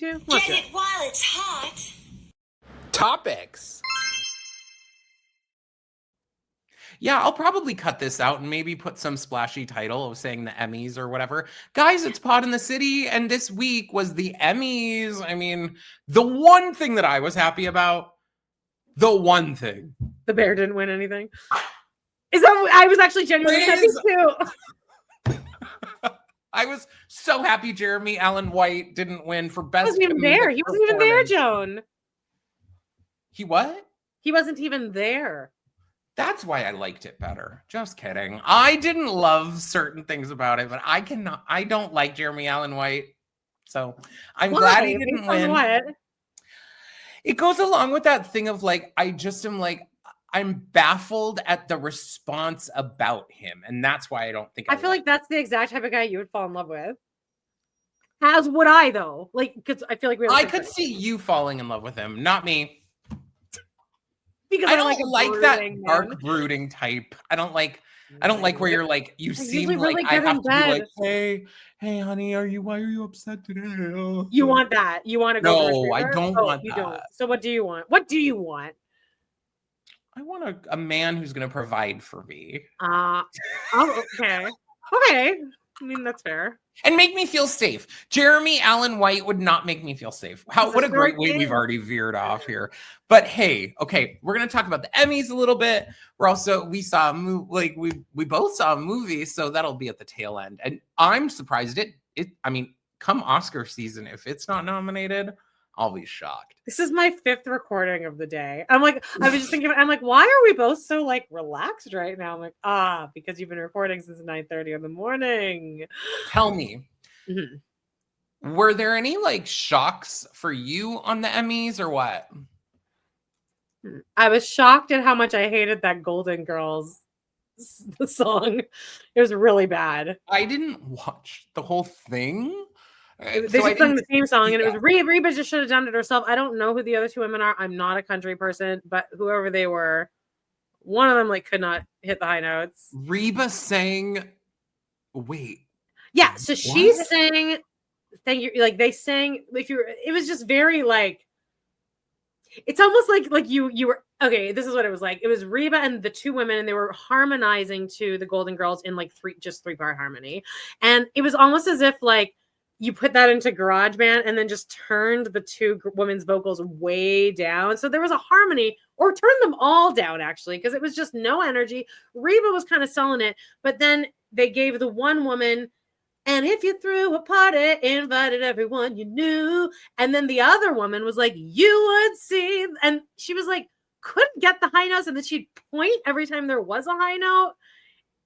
Get it while it's hot. Topics. Yeah, I'll probably cut this out and maybe put some splashy title of saying the Emmys or whatever. Guys, it's Pod in the City, and this week was the Emmys. I mean, the one thing that I was happy about, The bear didn't win anything. Is that? I was actually genuinely happy too. I was so happy Jeremy Allen White didn't win for best. He wasn't even there. He wasn't even there, Joan. He what? He wasn't even there. That's why I liked it better. Just kidding. I didn't love certain things about it, but I don't like Jeremy Allen White. So I'm glad he didn't win. What? It goes along with that thing of like, I'm baffled at the response about him. And that's why I don't think I feel like that's the exact type of guy you would fall in love with. As would I, though. Like, because I feel like I could see you falling in love with him, not me. Because I don't like that dark brooding type. I don't like where you're like, you seem like I have to be like, hey, honey, why are you upset today? You want that. You want to go. No, I don't want that. Don't. So what do you want? What do you want? I want a man who's going to provide for me. Oh, okay. Okay. I mean, that's fair. And make me feel safe. Jeremy Allen White would not make me feel safe. What a great way we've already veered off here. But hey, okay, we're going to talk about the Emmys a little bit. We saw a movie, like we both saw a movie, so that'll be at the tail end. And I'm surprised come Oscar season, if it's not nominated, I'll be shocked. This is my 5th recording of the day. I was just thinking, why are we both so like relaxed right now? I'm like, because you've been recording since 9:30 in the morning. Tell me, were there any like shocks for you on the Emmys or what? I was shocked at how much I hated that Golden Girls song. It was really bad. I didn't watch the whole thing. They just sung the theme song, and it was Reba just should have done it herself. I don't know who the other two women are. I'm not a country person, but whoever they were, one of them like could not hit the high notes. Reba sang. Wait. Yeah, so she sang. Thank you. Like they sang. It was just very like. It's almost like you were okay. This is what it was like. It was Reba and the two women, and they were harmonizing to the Golden Girls in like 3-part harmony, and it was almost as if like. You put that into GarageBand and then just turned the two women's vocals way down. So there was a harmony, or turned them all down, actually, because it was just no energy. Reba was kind of selling it, but then they gave the one woman, and if you threw a party, invited everyone you knew. And then the other woman was like, you would see. And she was like, couldn't get the high notes. And then she'd point every time there was a high note.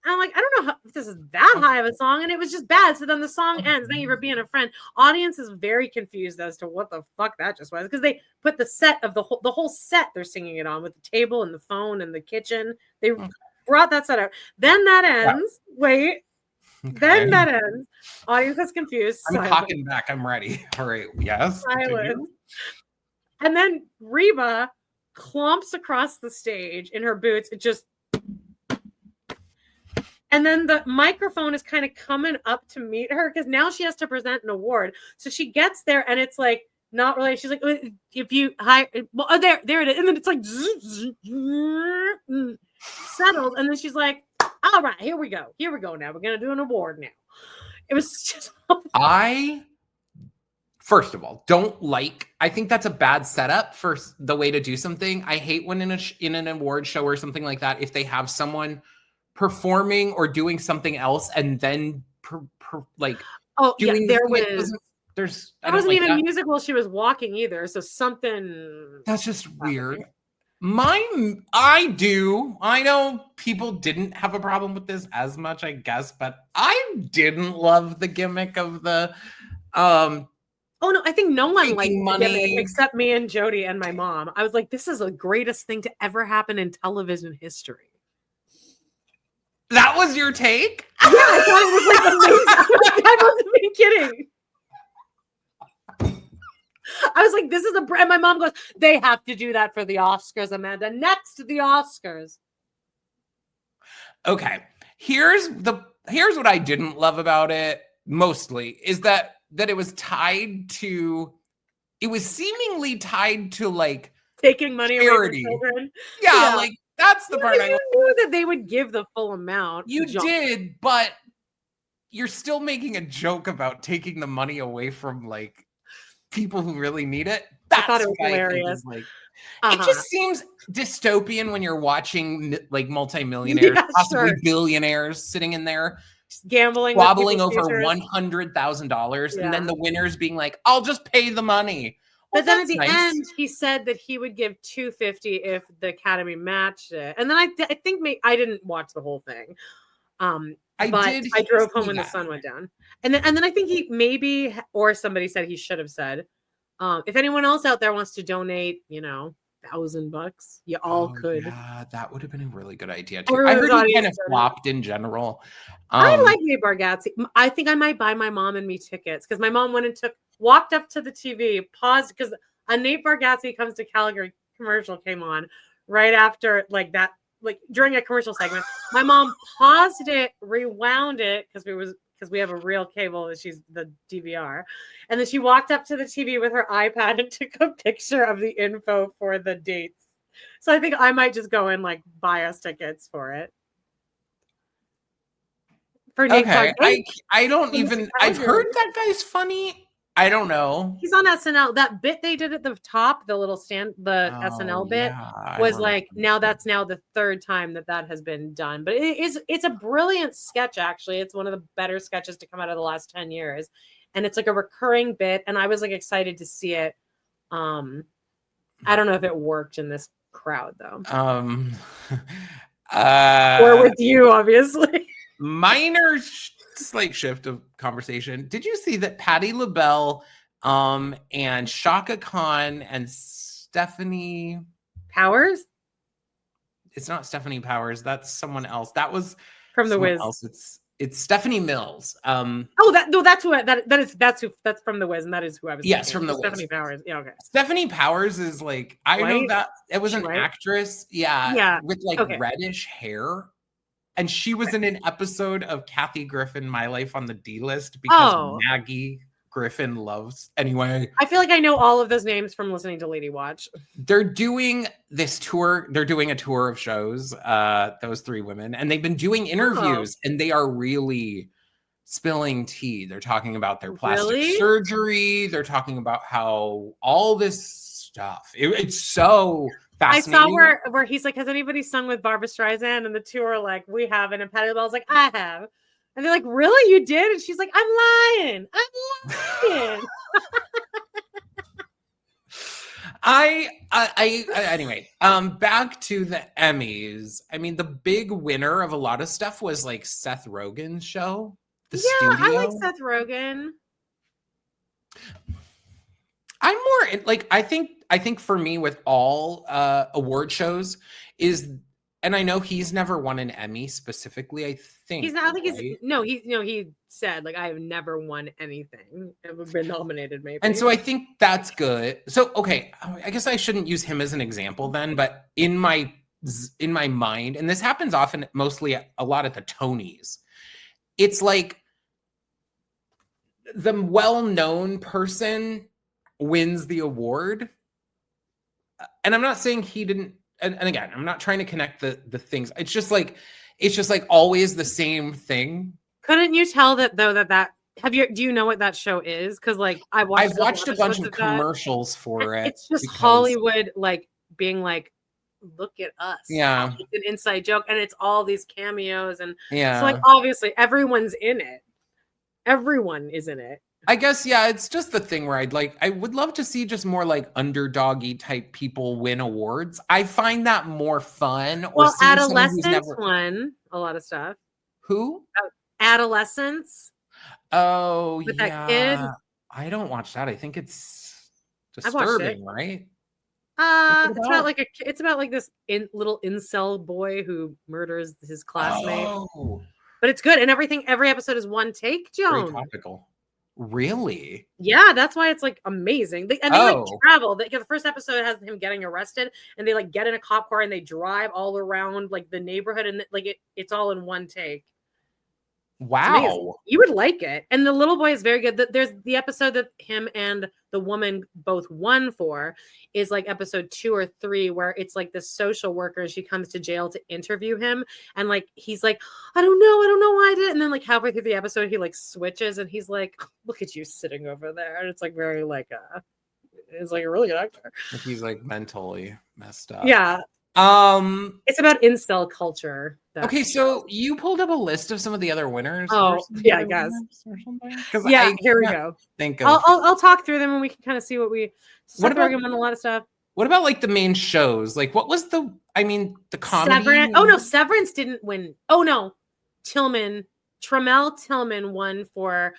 I'm like, I don't know if this is that high of a song, and it was just bad. So then the song ends. Thank you for being a friend. Audience is very confused as to what the fuck that just was, because they put the set of the whole set they're singing it on with the table and the phone and the kitchen. They brought that set out. Then that ends. Yeah. Wait. Okay. Then that ends. Audience is confused. I'm talking back. I'm ready. All right. Yes. Silence. And then Reba clumps across the stage in her boots. It just. And then the microphone is kind of coming up to meet her because now she has to present an award. So she gets there and it's like not really. She's like, if you there it is. And then it's like settled. And then she's like, all right, here we go. Here we go. Now we're gonna do an award now. It was just. First of all, I think that's a bad setup for the way to do something. I hate when in an award show or something like that, if they have someone performing or doing something else and then doing there wasn't even musical. She was walking either, so something that's just weird. I know people didn't have a problem with this as much, I guess, but I didn't love the gimmick of the oh no, I think no one liked the gimmick except me and Jody and my mom. I was like, this is the greatest thing to ever happen in television history. That was your take? Yeah, I thought it was like amazing. I wasn't even kidding. I was like, this is and my mom goes, they have to do that for the Oscars, Amanda. Next to the Oscars. Okay. Here's what I didn't love about it, mostly, is that it was tied to it was seemingly tied to like taking money charity. away from children. Yeah, like that's the part I knew that they would give the full amount. You did, but you're still making a joke about taking the money away from like people who really need it. That's I thought it was hilarious. Like, it just seems dystopian when you're watching like multimillionaires, possibly billionaires sitting in there gambling, wobbling over $100,000, and then the winners being like, "I'll just pay the money." Well, but then at the end, he said that he would give $250 if the Academy matched it. And then I think I didn't watch the whole thing. I drove home when the sun went down. And then I think he maybe, or somebody said he should have said, if anyone else out there wants to donate, $1,000, you all could. Yeah, that would have been a really good idea too. I heard he kind of flopped in general. I like Nate Bargatze. I think I might buy my mom and me tickets because my mom went and walked up to the TV, paused because a Nate Bargatze Comes to Calgary commercial came on right after like during a commercial segment. My mom paused it, rewound it because we have a real cable. She's the DVR. And then she walked up to the TV with her iPad and took a picture of the info for the dates. So I think I might just go and like buy us tickets for it. For Nate okay. I don't even, I've heard that guy's funny. I don't know. He's on SNL. That bit they did at the top, the little SNL bit was like, that's the third time that has been done. But it's a brilliant sketch, actually. It's one of the better sketches to come out of the last 10 years. And it's like a recurring bit. And I was like excited to see it. I don't know if it worked in this crowd though. Or with you, obviously. Minor slight shift of conversation. Did you see that Patti LaBelle and Shaka Khan and Stephanie Powers? It's not Stephanie Powers. That's someone else. That was from The Wiz. It's Stephanie Mills. That's from The Wiz, and that is who I was. Yes, from The Wiz. Stephanie Powers. Yeah, okay. Stephanie Powers is like I know that it was an actress. Yeah, with like reddish hair. And she was in an episode of Kathy Griffin, My Life on the D-List, because Maggie Griffin loves. Anyway, I feel like I know all of those names from listening to Lady Watch. They're doing this tour. They're doing a tour of shows, those three women, and they've been doing interviews, and they are really spilling tea. They're talking about their plastic surgery. They're talking about how all this stuff. It's so I saw where he's like, has anybody sung with Barbra Streisand? And the two are like, we haven't. And Patti LaBelle's like, I have. And they're like, really? You did? And she's like, I'm lying. Anyway, back to the Emmys. I mean, the big winner of a lot of stuff was like Seth Rogen's show. Studio. I like Seth Rogen. I'm more like I think for me with all award shows is, and I know he's never won an Emmy specifically. I think he's not. I think he said like I have never won anything. I've been nominated maybe. And so I think that's good. So okay, I guess I shouldn't use him as an example then, but in my mind, and this happens often, mostly a lot at the Tonys, it's like the well-known person wins the award. And I'm not saying he didn't, and again, I'm not trying to connect the things. It's just like always the same thing. Couldn't you tell that though that do you know what that show is? Because like I've watched a bunch of commercials for it. It's just Hollywood like being like, look at us. Yeah. It's an inside joke. And it's all these cameos. And so like obviously everyone's in it. Everyone is in it. I guess, yeah, it's just the thing where I would love to see just more like underdoggy type people win awards. I find that more fun. Well, Adolescence won a lot of stuff. Who? Adolescence. Oh, with that kid. I don't watch that. I think it's disturbing, right? It's about like this little incel boy who murders his classmate. Oh. But it's good, and every episode is one take, Joan. Very topical. Really? Yeah, that's why it's like amazing. They like travel. The first episode has him getting arrested, and they like get in a cop car and they drive all around like the neighborhood, and like it's all in one take. Wow. You would like it. And the little boy is very good. There's the episode that him and the woman both won for is like episode 2 or 3, where it's like the social worker. She comes to jail to interview him. And like, he's like, I don't know why I did it. And then like halfway through the episode, he like switches and he's like, look at you sitting over there. And it's like very like, it's like a really good actor. He's like mentally messed up. Yeah. It's about incel culture. Okay, so you pulled up a list of some of the other winners. Oh, yeah, I guess. Yeah, here we go. I'll talk through them and we can kind of see what we. What about a lot of stuff? What about like the main shows? Like, what was the comedy? Severance. Oh no, Severance didn't win. Oh no, Tremel Tillman won for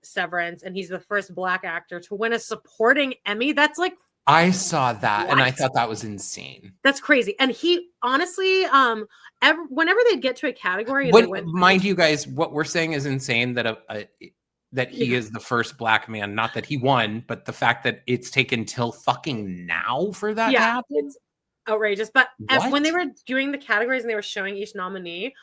Severance, and he's the first Black actor to win a supporting Emmy. That's like. I saw that and I thought that was insane. That's crazy. And he honestly, whenever they get to a category, mind you guys, what we're saying is insane that that he is the first Black man, not that he won, but the fact that it's taken till fucking now for that to happen. It's outrageous. But when they were doing the categories and they were showing each nominee,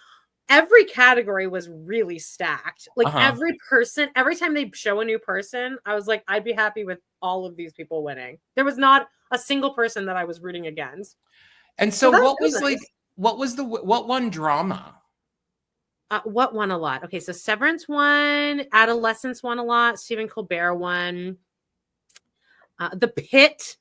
every category was really stacked. Like every person, every time they show a new person, I was like, I'd be happy with all of these people winning. There was not a single person that I was rooting against. And so what won drama? What won a lot? Okay, so Severance won, Adolescence won a lot, Stephen Colbert won, The Pit,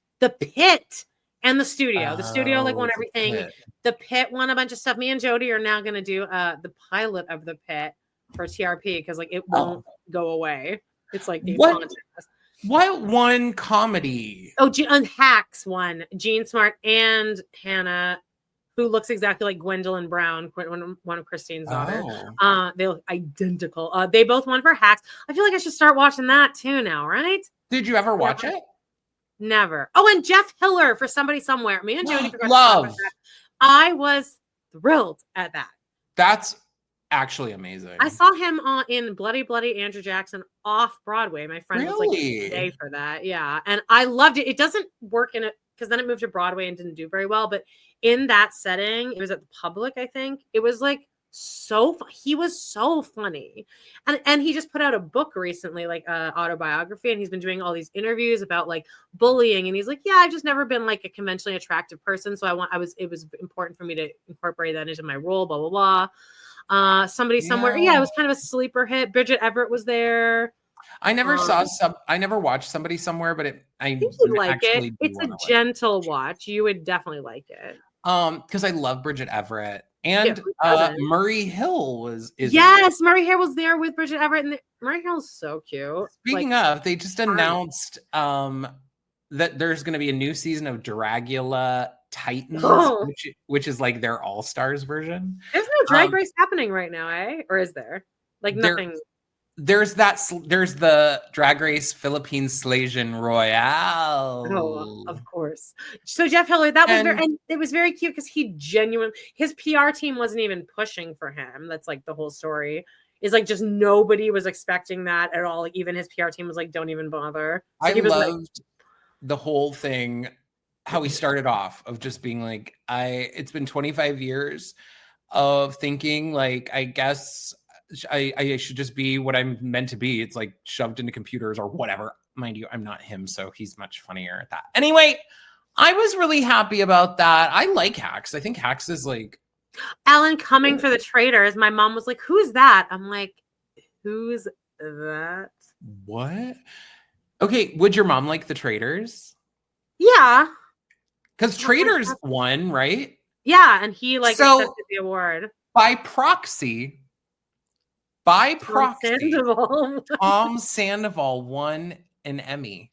and The Studio. The Studio like won everything. The Pit won a bunch of stuff. Me and Jody are now going to do the pilot of The Pit for TRP because like it won't go away. It's like what won comedy? Oh, and Hacks won. Jean Smart and Hannah, who looks exactly like Gwendolyn Brown, one of Christine's daughter. They look identical. They both won for Hacks. I feel like I should start watching that too now, right? Did you ever watch it? Never. Oh, and Jeff Hiller for Somebody Somewhere. Me and Jody love. I was thrilled at that. That's actually amazing. I saw him in Bloody Bloody Andrew Jackson off Broadway. My friend was like today for that. Yeah. And I loved it. It doesn't work in it because then it moved to Broadway and didn't do very well. But in that setting, it was at the Public, I think. It was like he was so funny. And he just put out a book recently, like autobiography, and he's been doing all these interviews about like bullying. And he's like, yeah, I've just never been like a conventionally attractive person. So it was important for me to incorporate that into my role, blah, blah, blah. Somebody Somewhere. Yeah, it was kind of a sleeper hit. Bridget Everett was there. I never watched Somebody Somewhere, but I think you'd like it. It's a gentle watch. You would definitely like it. Because I love Bridget Everett. And Murray Hill Murray Hill was there with Bridget Everett, and Murray Hill is so cute. Speaking of, they just announced that there's going to be a new season of Dragula Titans, which is like their All-Stars version. There's no drag race happening right now, or is there? Like nothing. There's the Drag Race Philippines Slasian Royale. Oh, of course. So Jeff Hiller, and it was very cute because his PR team wasn't even pushing for him. That's like the whole story. Is like just nobody was expecting that at all. Like even his PR team was like, don't even bother. So I loved the whole thing. How he started off of just being like, it's been 25 years of thinking like, I guess I should just be what I'm meant to be. It's like shoved into computers or whatever. Mind you, I'm not him, so he's much funnier at that. Anyway, I was really happy about that. I like Hacks. I think Hacks is like Alan Cumming for The Traitors. My mom was like, who's that? I'm like, who's that? What? Okay, would your mom like The Traitors? Yeah. Because Traitors won, right? Yeah, and he accepted the award. By proxy, Tom Sandoval won an Emmy.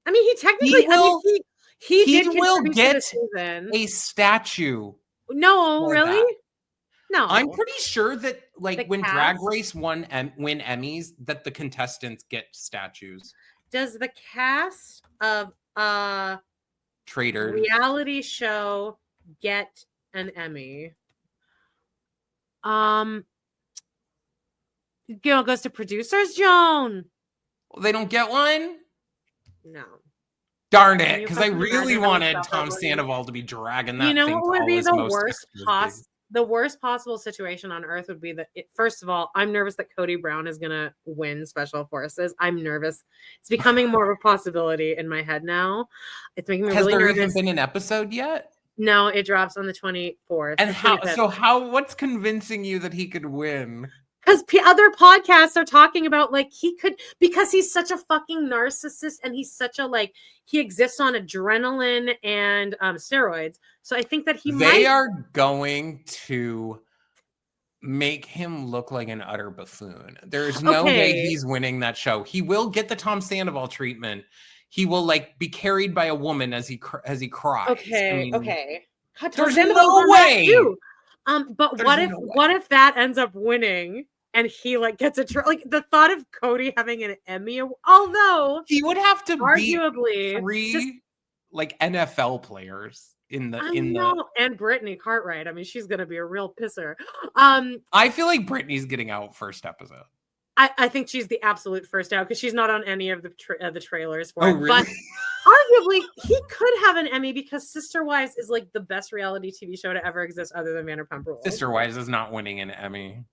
I mean, he technically he will get a statue. No, really? That. No. I'm pretty sure that when Drag Race win Emmys, that the contestants get statues. Does the cast of Traitors reality show get an Emmy? Goes to producers, Joan. Well, they don't get one? No. Darn it, because I really wanted Tom Sandoval to be dragging that thing. You know what would be the worst the worst possible situation on earth would be that first of all, I'm nervous that Cody Brown is gonna win Special Forces. I'm nervous. It's becoming more of a possibility in my head now. It's making me really nervous. Has there even been an episode yet? No, it drops on the 24th. And what's convincing you that he could win? Because other podcasts are talking about like he could, because he's such a fucking narcissist and he's such a like, he exists on adrenaline and steroids. So I think that they are going to make him look like an utter buffoon. There's no way he's winning that show. He will get the Tom Sandoval treatment. He will like be carried by a woman as he cries. Okay. God, there's no way. But what if that ends up winning and he like gets like the thought of Cody having an Emmy, although he would have to arguably beat three like NFL players in the and Brittany Cartwright. I mean, she's gonna be a real pisser. I feel like Brittany's getting out first episode. I think she's the absolute first out because she's not on any of the trailers for it. Really? But arguably, he could have an Emmy because Sister Wives is like the best reality TV show to ever exist other than Vanderpump Rules. Sister Wives is not winning an Emmy.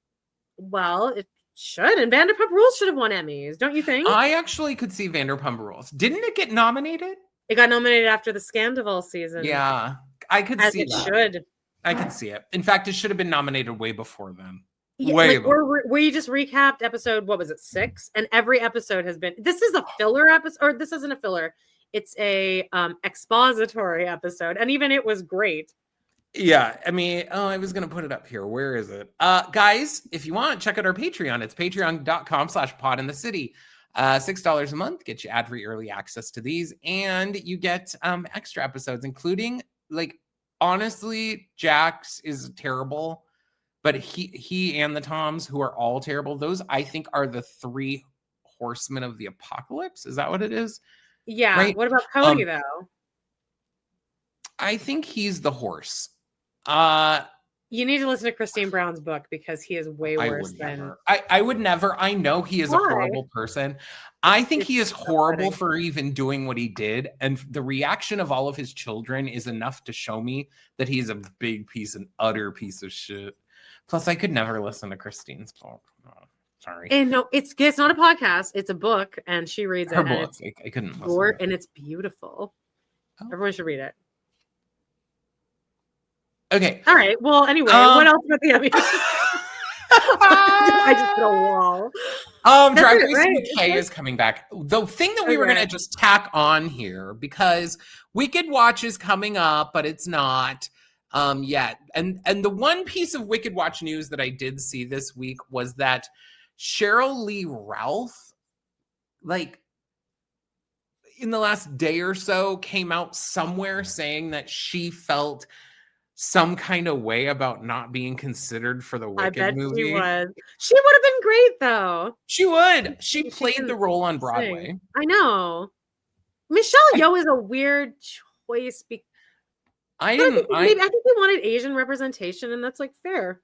Well, it should. And Vanderpump Rules should have won Emmys, don't you think? I actually could see Vanderpump Rules. Didn't it get nominated? It got nominated after the Scandival season. Yeah, I could see it should. I could see it. In fact, it should have been nominated way before then. Yeah, like we just recapped episode, what was it, 6? And every episode has been, this is a filler episode, or this isn't a filler. It's a expository episode. And even it was great. Yeah, I mean, I was going to put it up here. Where is it? Guys, if you want, check out our Patreon. It's patreon.com/podinthecity. $6 a month gets you ad-free early access to these. And you get extra episodes, including, like, honestly, Jax is terrible. But he and the Toms, who are all terrible, those I think are the 3 horsemen of the apocalypse. Is that what it is? Yeah. Right? What about Cody though? I think he's the horse. You need to listen to Christine Brown's book because he is way worse than. I would never. I know he is a horrible person. I think he is horrible for even doing what he did, and the reaction of all of his children is enough to show me that he's a big utter piece of shit. Plus, I could never listen to Christine's book. Oh, sorry. And no, it's not a podcast. It's a book, and she reads her it. Book. I couldn't listen. And it's beautiful. Oh. Everyone should read it. Okay. All right. Well, anyway, what else about the Emmys? I just hit a wall. Drag Race UK is coming back. The thing that we were going to just tack on here, because Wicked Watch is coming up, but it's not. Yet. And the one piece of Wicked Watch news that I did see this week was that Cheryl Lee Ralph, like in the last day or so, came out somewhere saying that she felt some kind of way about not being considered for the Wicked movie. She would have been great though. She would. She played the role on Broadway. I know. Michelle Yeoh is a weird choice I think they wanted Asian representation, and that's like fair.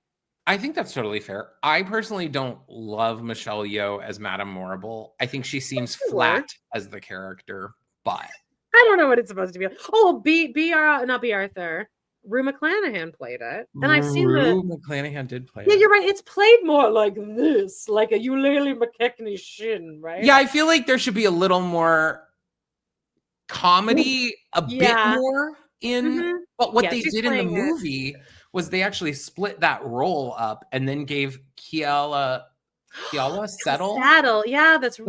I think that's totally fair. I personally don't love Michelle Yeoh as Madame Morrible. I think she seems flat as the character, but I don't know what it's supposed to be. Oh, not B. Arthur. Rue McClanahan played it, and I've seen Rue McClanahan did play it. Yeah, you're right. It's played more like this, like a Eulalie McKechnie shin, right? Yeah, I feel like there should be a little more comedy, bit more. But what they did in the movie was they actually split that role up and then gave Kiala Settle. Yeah, that's right.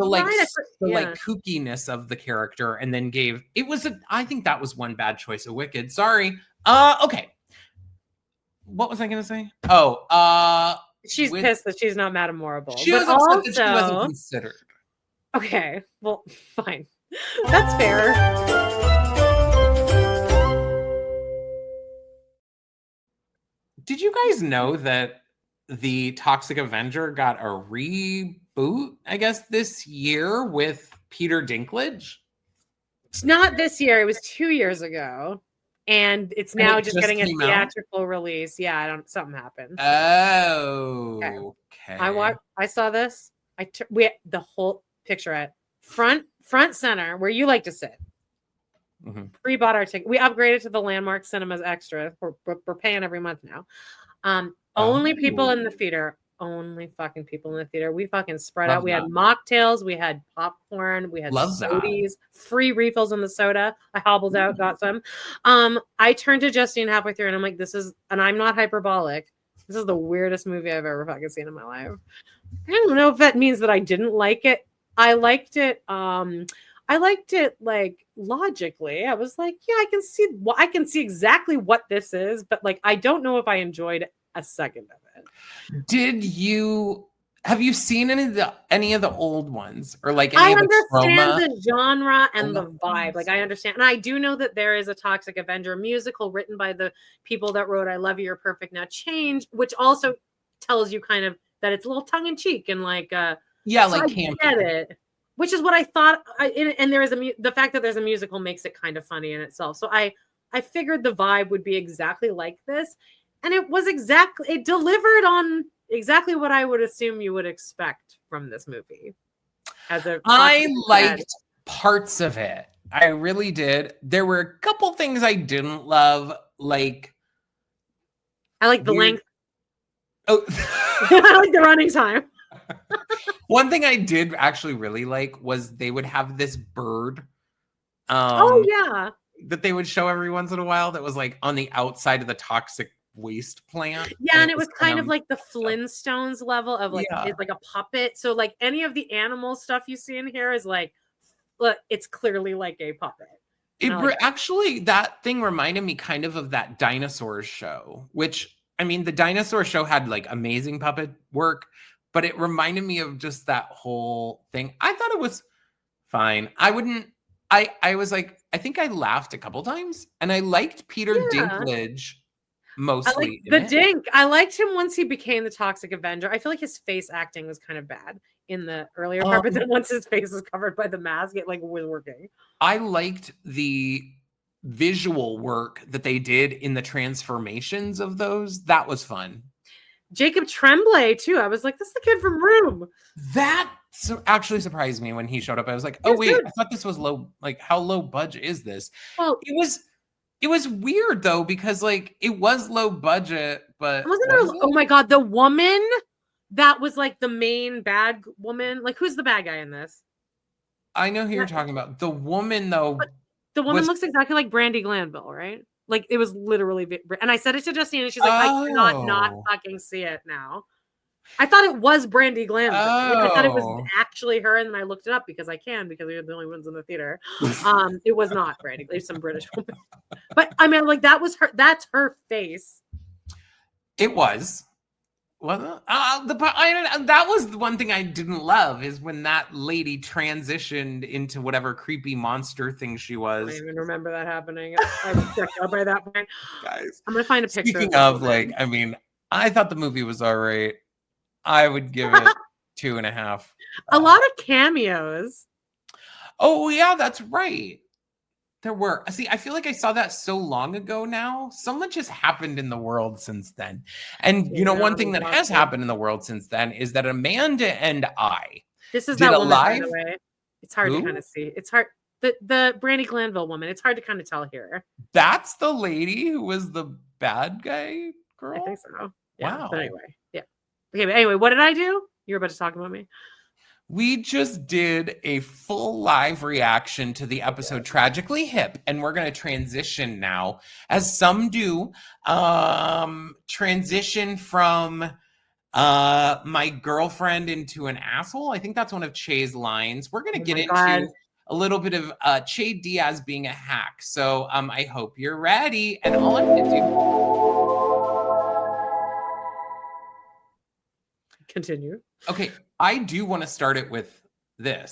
Like kookiness of the character, and then I think that was one bad choice of Wicked. Sorry. Okay. What was I gonna say? She's pissed that she's not Madame Morrible. She was upset that she wasn't considered. Okay, well, fine. That's fair. Did you guys know that the Toxic Avenger got a reboot, I guess, this year with Peter Dinklage? It's not this year. It was 2 years ago. And it's now just getting a theatrical release. Yeah, something happened. Oh, okay. I saw this. The whole picture at front center where you like to sit. Mm-hmm. Pre-bought our ticket. We upgraded to the Landmark Cinemas Extra. We're paying every month now. Only people in the Oh. theater. Only fucking people in the theater. We fucking spread Love out. We had that. mocktails, we had popcorn, we had Love that. sodies, free refills on the soda. I hobbled out, got some. I turned to Justine halfway through and I'm like, and I'm not hyperbolic. This is the weirdest movie I've ever fucking seen in my life. I don't know if that means that I didn't like it. I liked it. I liked it like logically. I was like, yeah, I can see exactly what this is, but like I don't know if I enjoyed a second of it. Have you seen any of the old ones or like I any of the understand trauma? the genre and the vibe. ones? Like I understand. And I do know that there is a Toxic Avenger musical written by the people that wrote I Love You, You're Perfect, Now Change, which also tells you kind of that it's a little tongue in cheek and like Yeah, so like I campy. get it. Which is what I thought. And there is the fact that there's a musical makes it kind of funny in itself. So I figured the vibe would be exactly like this, and it delivered on exactly what I would assume you would expect from this movie. I liked parts of it. I really did. There were a couple things I didn't love, like I like the length. Oh, I like the running time. One thing I did actually really like was they would have this bird. Oh yeah, that they would show every once in a while. That was like on the outside of the toxic waste plant. Yeah, and it was kind of like the Flintstones level of like it's like a puppet. So like any of the animal stuff you see in here is like, look, it's clearly like a puppet. Actually, that thing reminded me kind of that dinosaurs show, which I mean, the dinosaur show had like amazing puppet work, but it reminded me of just that whole thing. I thought it was fine. I was like, I think I laughed a couple times, and I liked Peter Dinklage mostly. I like the Dink. I liked him once he became the Toxic Avenger. I feel like his face acting was kind of bad in the earlier part, but then once his face was covered by the mask, it like was working. I liked the visual work that they did in the transformations of those. That was fun. Jacob Tremblay too. I was like, this is the kid from Room. That actually surprised me when he showed up. I was like, oh wait, I thought this was low. Like, how low budget is this? Well, it was weird though, because like it was low budget, but oh my god, the woman that was like the main bad woman. Like, who's the bad guy in this? I know who you're talking about. The woman though. But the woman looks exactly like Brandy Glanville, right? Like it was literally, and I said it to Justine, and she's like, I cannot not fucking see it now. I thought it was Brandy Glanville. Like, I thought it was actually her, and then I looked it up because we were the only ones in the theater. It was not Brandy. There's some British woman, but I mean, like that was her. That's her face. It was. Well, that was the one thing I didn't love is when that lady transitioned into whatever creepy monster thing she was. I don't even remember that happening. I was checked out by that point. Guys, I'm gonna find a picture. Speaking of like, I mean, I thought the movie was all right. I would give it 2.5. A lot of cameos. Oh yeah, that's right. There were. See, I feel like I saw that so long ago now. So much has happened in the world since then. And you know, one thing that has happened in the world since then is that Amanda and I This is that woman, by the way. It's hard to kind of see. It's hard. The Brandy Glanville woman. It's hard to kind of tell here. That's the lady who was the bad guy girl? I think so. Yeah. Wow. But anyway, yeah. Okay, but anyway, what did I do? You were about to talk about me. We just did a full live reaction to the episode Tragically Hip, and we're going to transition now, as some do, transition from my girlfriend into an asshole. I think that's one of Che's lines. We're going to get into a little bit of Che Diaz being a hack. So I hope you're ready. And all I'm going to do... Continue. Okay, I do want to start it with this.